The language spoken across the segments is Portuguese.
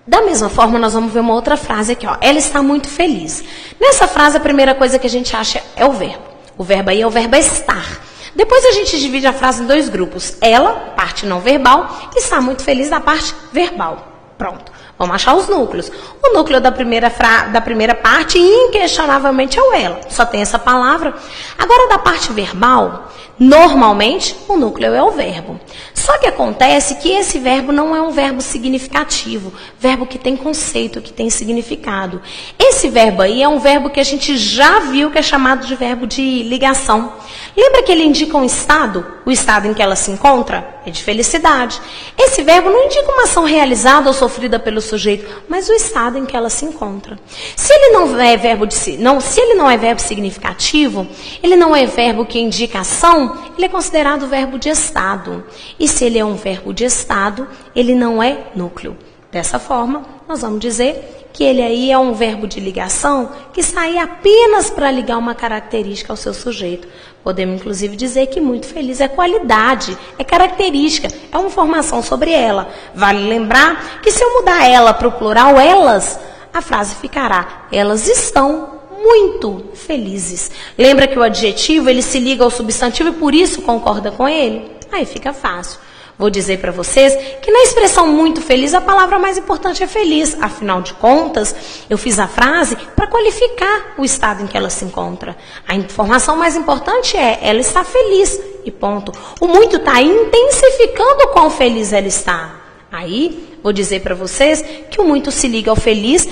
Da mesma forma, nós vamos ver uma outra frase aqui, ó. Ela está muito feliz. Nessa frase, a primeira coisa que a gente acha é o verbo. O verbo aí é o verbo estar. Depois a gente divide a frase em dois grupos. Ela, parte não verbal, está muito feliz da parte verbal. Pronto. Vamos achar os núcleos. O núcleo da primeira parte, inquestionavelmente, é o ela. Só tem essa palavra. Agora, da parte verbal, normalmente, o núcleo é o verbo. Só que acontece que esse verbo não é um verbo significativo. Verbo que tem conceito, que tem significado. Esse verbo aí é um verbo que a gente já viu que é chamado de verbo de ligação. Lembra que ele indica um estado? O estado em que ela se encontra? É de felicidade. Esse verbo não indica uma ação realizada ou sofrida pelo sujeito, mas o estado em que ela se encontra. Se ele não é verbo significativo, ele não é verbo que indica ação, ele é considerado verbo de estado. E se ele é um verbo de estado, ele não é núcleo. Dessa forma, nós vamos dizer que ele aí é um verbo de ligação que está aí apenas para ligar uma característica ao seu sujeito. Podemos, inclusive, dizer que muito feliz é qualidade, é característica, é uma informação sobre ela. Vale lembrar que se eu mudar ela para o plural, elas, a frase ficará, elas estão muito felizes. Lembra que o adjetivo, ele se liga ao substantivo e por isso concorda com ele? Aí fica fácil. Vou dizer para vocês que na expressão muito feliz, a palavra mais importante é feliz. Afinal de contas, eu fiz a frase para qualificar o estado em que ela se encontra. A informação mais importante é, ela está feliz e ponto. O muito está intensificando o quão feliz ela está. Aí, vou dizer para vocês que o muito se liga ao feliz,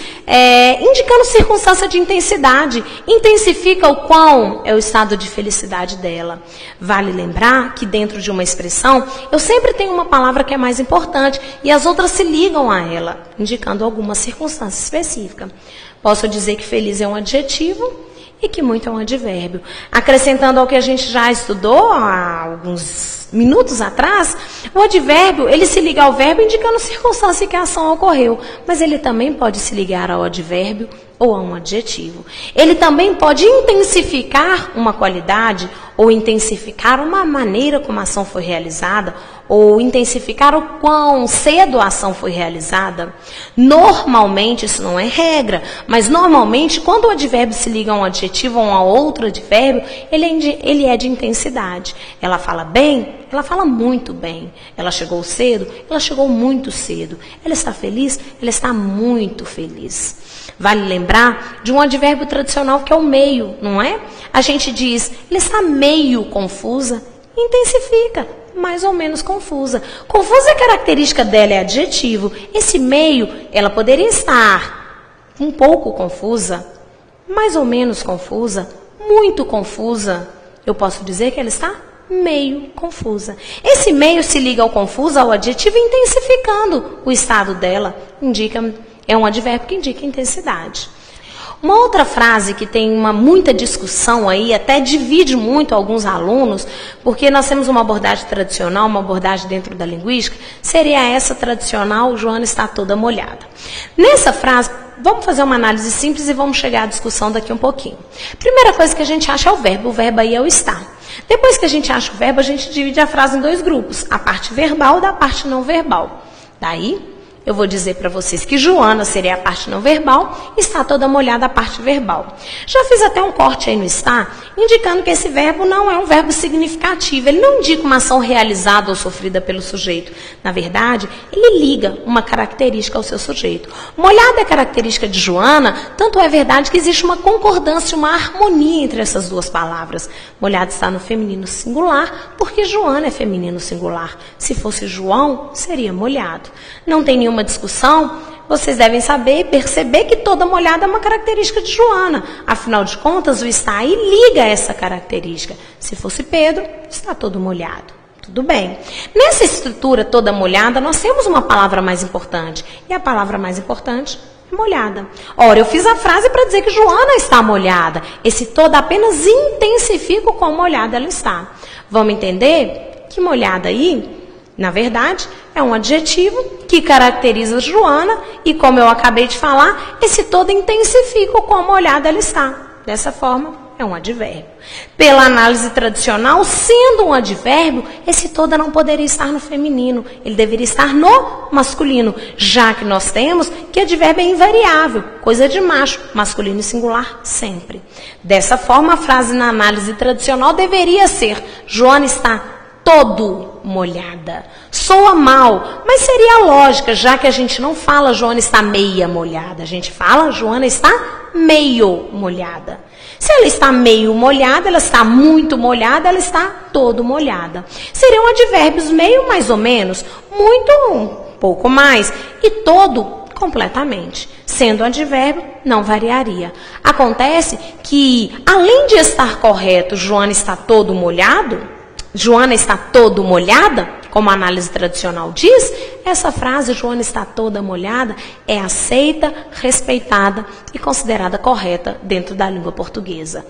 indicando circunstância de intensidade. Intensifica o quão é o estado de felicidade dela. Vale lembrar que dentro de uma expressão, eu sempre tenho uma palavra que é mais importante e as outras se ligam a ela, indicando alguma circunstância específica. Posso dizer que feliz é um adjetivo e que muito é um advérbio. Acrescentando ao que a gente já estudou há alguns minutos atrás, o advérbio, ele se liga ao verbo indicando circunstância em que a ação ocorreu, mas ele também pode se ligar ao advérbio ou a um adjetivo. Ele também pode intensificar uma qualidade ou intensificar uma maneira como a ação foi realizada ou intensificar o quão cedo a ação foi realizada. Normalmente, isso não é regra, mas normalmente, quando o advérbio se liga a um adjetivo ou a outro advérbio, ele é de intensidade. Ela fala bem? Ela fala muito bem. Ela chegou cedo? Ela chegou muito cedo. Ela está feliz? Ela está muito feliz. Vale lembrar de um advérbio tradicional que é o meio, não é? A gente diz, ela está meio confusa, intensifica, mais ou menos confusa. Confusa é característica dela, é adjetivo. Esse meio, ela poderia estar um pouco confusa, mais ou menos confusa, muito confusa. Eu posso dizer que ela está meio confusa. Esse meio se liga ao confuso, ao adjetivo, intensificando o estado dela. É um advérbio que indica intensidade. Uma outra frase que tem muita discussão aí, até divide muito alguns alunos, porque nós temos uma abordagem tradicional, uma abordagem dentro da linguística, seria essa tradicional, Joana está toda molhada. Nessa frase, vamos fazer uma análise simples e vamos chegar à discussão daqui um pouquinho. Primeira coisa que a gente acha é o verbo aí é o estar. Depois que a gente acha o verbo, a gente divide a frase em dois grupos, a parte verbal da parte não verbal. Daí, eu vou dizer para vocês que Joana seria a parte não verbal, está toda molhada a parte verbal. Já fiz até um corte aí no está, indicando que esse verbo não é um verbo significativo. Ele não indica uma ação realizada ou sofrida pelo sujeito. Na verdade, ele liga uma característica ao seu sujeito. Molhada é característica de Joana, tanto é verdade que existe uma concordância, uma harmonia entre essas duas palavras. Molhada está no feminino singular, porque Joana é feminino singular. Se fosse João, seria molhado. Não tem nenhuma discussão, vocês devem saber e perceber que toda molhada é uma característica de Joana. Afinal de contas, o está aí liga essa característica. Se fosse Pedro, está todo molhado. Tudo bem. Nessa estrutura toda molhada, nós temos uma palavra mais importante. E a palavra mais importante é molhada. Ora, eu fiz a frase para dizer que Joana está molhada. Esse toda apenas intensifica o quão molhada ela está. Vamos entender que molhada aí, na verdade, é um adjetivo que caracteriza Joana e, como eu acabei de falar, esse todo intensifica o quão molhada ela está. Dessa forma, é um advérbio. Pela análise tradicional, sendo um advérbio, esse toda não poderia estar no feminino, ele deveria estar no masculino, já que nós temos que advérbio é invariável, coisa de macho, masculino e singular sempre. Dessa forma, a frase na análise tradicional deveria ser: Joana está todo molhada. Soa mal, mas seria lógica, já que a gente não fala Joana está meia molhada, a gente fala Joana está meio molhada. Se ela está meio molhada, ela está muito molhada, ela está todo molhada. Seriam advérbios meio mais ou menos, muito um pouco mais, e todo completamente. Sendo advérbio, não variaria. Acontece que, além de estar correto, Joana está todo molhado, Joana está todo molhada, como a análise tradicional diz, essa frase, Joana está toda molhada, é aceita, respeitada e considerada correta dentro da língua portuguesa.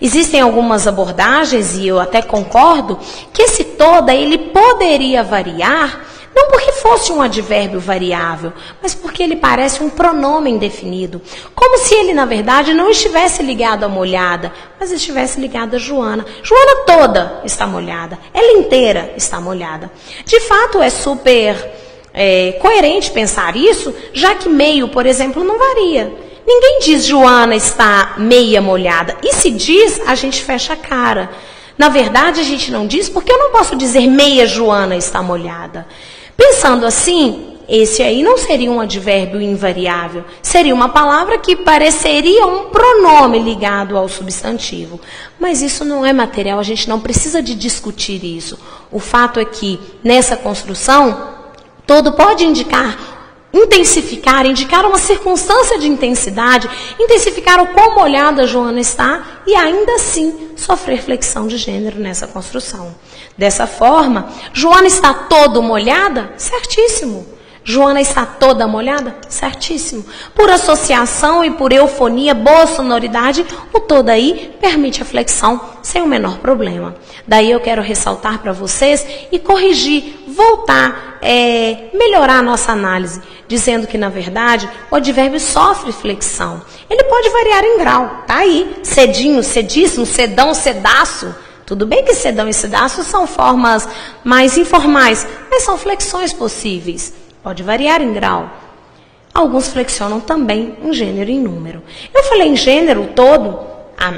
Existem algumas abordagens, e eu até concordo, que esse toda ele poderia variar, não porque fosse um advérbio variável, mas porque ele parece um pronome indefinido. Como se ele, na verdade, não estivesse ligado a molhada, mas estivesse ligado a Joana. Joana toda está molhada, ela inteira está molhada. De fato, é super coerente pensar isso, já que meio, por exemplo, não varia. Ninguém diz Joana está meia molhada. E se diz, a gente fecha a cara. Na verdade, a gente não diz porque eu não posso dizer meia Joana está molhada. Pensando assim, esse aí não seria um advérbio invariável, seria uma palavra que pareceria um pronome ligado ao substantivo. Mas isso não é material, a gente não precisa de discutir isso. O fato é que, nessa construção, todo pode indicar, intensificar, indicar uma circunstância de intensidade, intensificar o quão molhada a Joana está e ainda assim sofrer flexão de gênero nessa construção. Dessa forma, Joana está todo molhada? Certíssimo. Joana está toda molhada? Certíssimo. Por associação e por eufonia, boa sonoridade, o todo aí permite a flexão sem o menor problema. Daí eu quero ressaltar para vocês e corrigir, voltar, melhorar a nossa análise, dizendo que, na verdade, o advérbio sofre flexão. Ele pode variar em grau, tá aí, cedinho, cedíssimo, cedão, cedaço. Tudo bem que cedão e cedaço são formas mais informais, mas são flexões possíveis. Pode variar em grau. Alguns flexionam também em gênero e em número. Eu falei em gênero todo,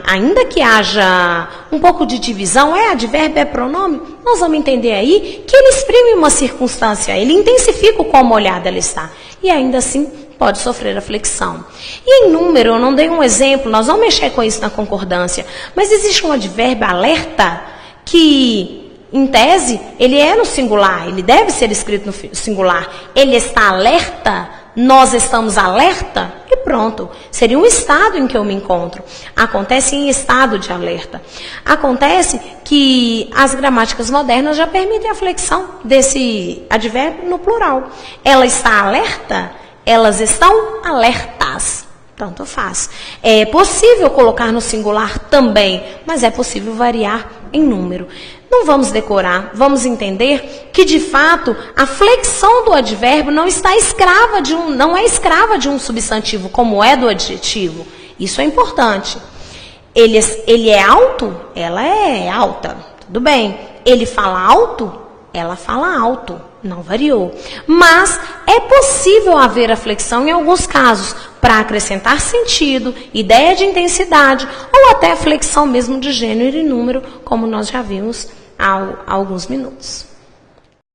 ainda que haja um pouco de divisão, é advérbio, é pronome, nós vamos entender aí que ele exprime uma circunstância, ele intensifica o quão molhada ela está. E ainda assim pode sofrer a flexão. E em número, eu não dei um exemplo, nós vamos mexer com isso na concordância, mas existe um advérbio alerta que, em tese, ele é no singular, ele deve ser escrito no singular. Ele está alerta, nós estamos alerta, e pronto. Seria um estado em que eu me encontro. Acontece em estado de alerta. Acontece que as gramáticas modernas já permitem a flexão desse advérbio no plural. Ela está alerta, elas estão alertas. Tanto faz. É possível colocar no singular também, mas é possível variar em número. Não vamos decorar, vamos entender que, de fato, a flexão do advérbio não é escrava de um substantivo, como é do adjetivo. Isso é importante. Ele é alto? Ela é alta. Tudo bem. Ele fala alto? Ela fala alto. Não variou. Mas é possível haver a flexão em alguns casos, para acrescentar sentido, ideia de intensidade, ou até a flexão mesmo de gênero e número, como nós já vimos há alguns minutos.